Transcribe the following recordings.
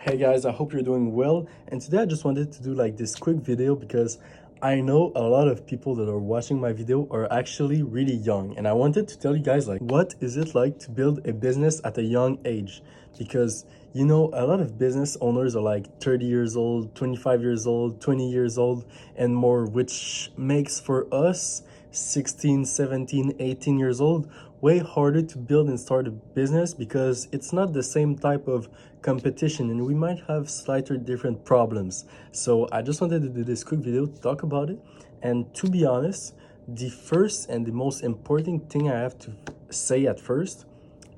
Hey guys, I hope you're doing well. And today I just wanted to do like this quick video because I know a lot of people that are watching my video are actually really young. And I wanted to tell you guys like what is it like to build a business at a young age? Because a lot of business owners are like 30 years old, 25 years old, 20 years old and more, which makes for us 16, 17, 18 years old way harder to build and start a business because it's not the same type of competition and we might have slightly different problems. So I just wanted to do this quick video to talk about it. And to be honest, the first and the most important thing I have to say at first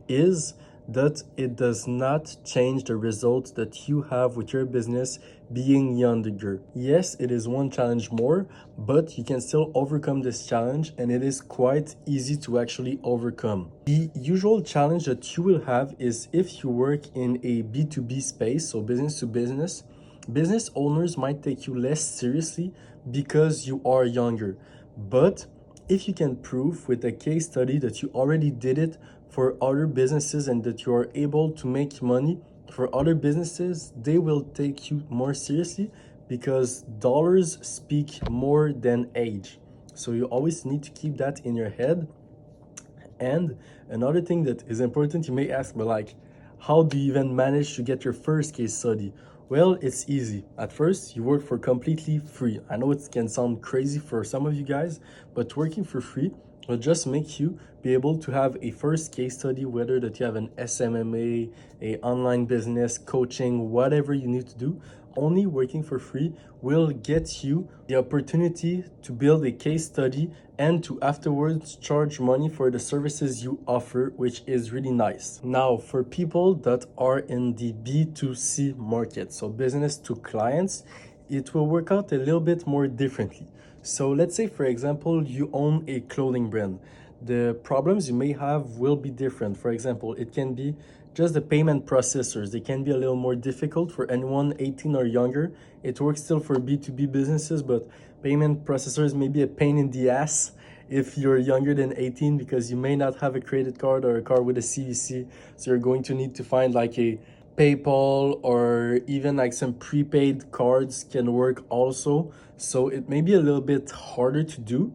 is that it does not change the results that you have with your business being younger. Yes, it is one challenge more, but you can still overcome this challenge and it is quite easy to actually overcome. The usual challenge that you will have is if you work in a B2B space, so business to business owners might take you less seriously because you are younger. But if you can prove with a case study that you already did it for other businesses and that you are able to make money for other businesses, they will take you more seriously because dollars speak more than age. So you always need to keep that in your head. And another thing that is important, you may ask, but like, how do you even manage to get your first case study? Well, it's easy. At first, you work for completely free. I know it can sound crazy for some of you guys, but working for free will just make you be able to have a first case study, whether that you have an SMMA, a online business, coaching, whatever you need to do. Only working for free will get you the opportunity to build a case study and to afterwards charge money for the services you offer, which is really nice. Now, for people that are in the B2C market, so business to clients, it will work out a little bit more differently. So let's say, for example, you own a clothing brand. The problems you may have will be different. For example, it can be just the payment processors. They can be a little more difficult for anyone 18 or younger. It works still for B2B businesses, but payment processors may be a pain in the ass if you're younger than 18 because you may not have a credit card or a card with a CVC. So you're going to need to find like a PayPal or even like some prepaid cards can work also. So it may be a little bit harder to do.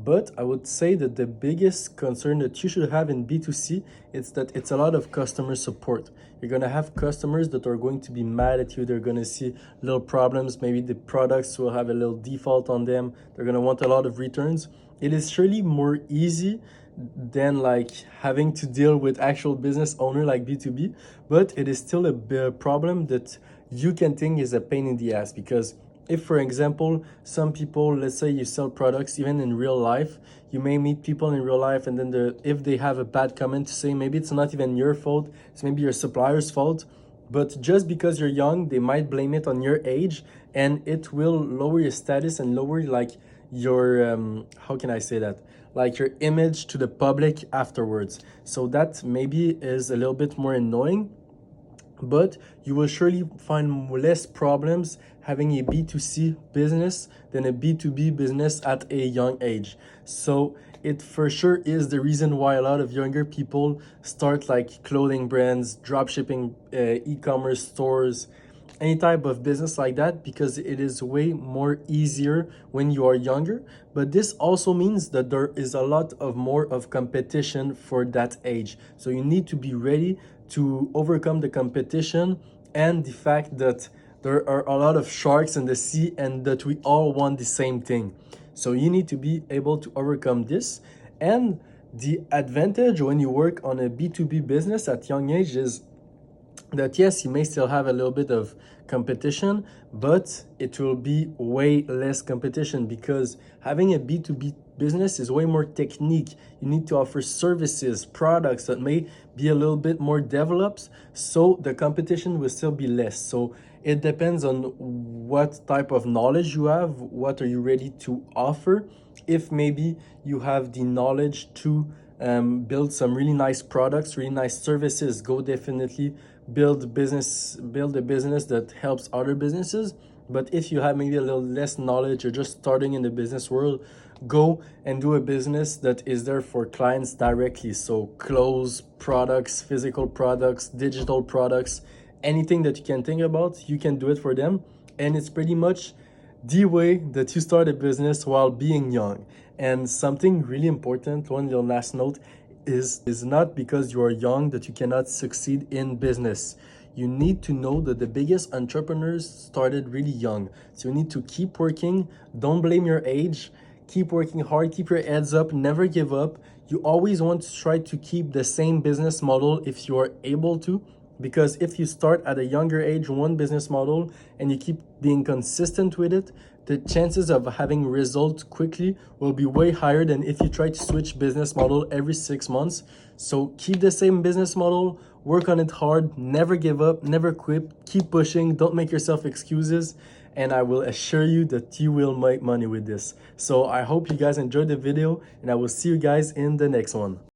But I would say that the biggest concern that you should have in B2C is that it's a lot of customer support. You're going to have customers that are going to be mad at you. They're going to see little problems. Maybe the products will have a little default on them. They're going to want a lot of returns. It is surely more easy than like having to deal with actual business owner like B2B, but it is still a problem that you can think is a pain in the ass because if, for example, some people, let's say you sell products even in real life, you may meet people in real life and then if they have a bad comment to say, maybe it's not even your fault, it's maybe your supplier's fault, but just because you're young, they might blame it on your age and it will lower your status and lower like your, how can I say that? Like your image to the public afterwards. So that maybe is a little bit more annoying, but you will surely find less problems having a B2C business than a B2B business at a young age. So it for sure is the reason why a lot of younger people start like clothing brands, drop shipping, e-commerce stores, any type of business like that, because it is way more easier when you are younger. But this also means that there is a lot of more of competition for that age. So you need to be ready to overcome the competition and the fact that there are a lot of sharks in the sea and that we all want the same thing. So you need to be able to overcome this. And the advantage when you work on a B2B business at young age is that yes, you may still have a little bit of competition, but it will be way less competition because having a B2B business is way more technique. You need to offer services, products that may be a little bit more developed, so the competition will still be less. So it depends on what type of knowledge you have, what are you ready to offer. If maybe you have the knowledge to build some really nice products, really nice services, go definitely build a business that helps other businesses. But if you have maybe a little less knowledge, you're just starting in the business world, go and do a business that is there for clients directly. So clothes, products, physical products, digital products, anything that you can think about, you can do it for them. And it's pretty much the way that you start a business while being young. And something really important, one little last note, is not because you are young that you cannot succeed in business. You need to know that the biggest entrepreneurs started really young. So you need to keep working. Don't blame your age. Keep working hard, keep your heads up, never give up. You always want to try to keep the same business model if you are able to, because if you start at a younger age one business model and you keep being consistent with it, the chances of having results quickly will be way higher than if you try to switch business model every 6 months. So keep the same business model, work on it hard, never give up, never quit, keep pushing, don't make yourself excuses, and I will assure you that you will make money with this. So I hope you guys enjoyed the video, and I will see you guys in the next one.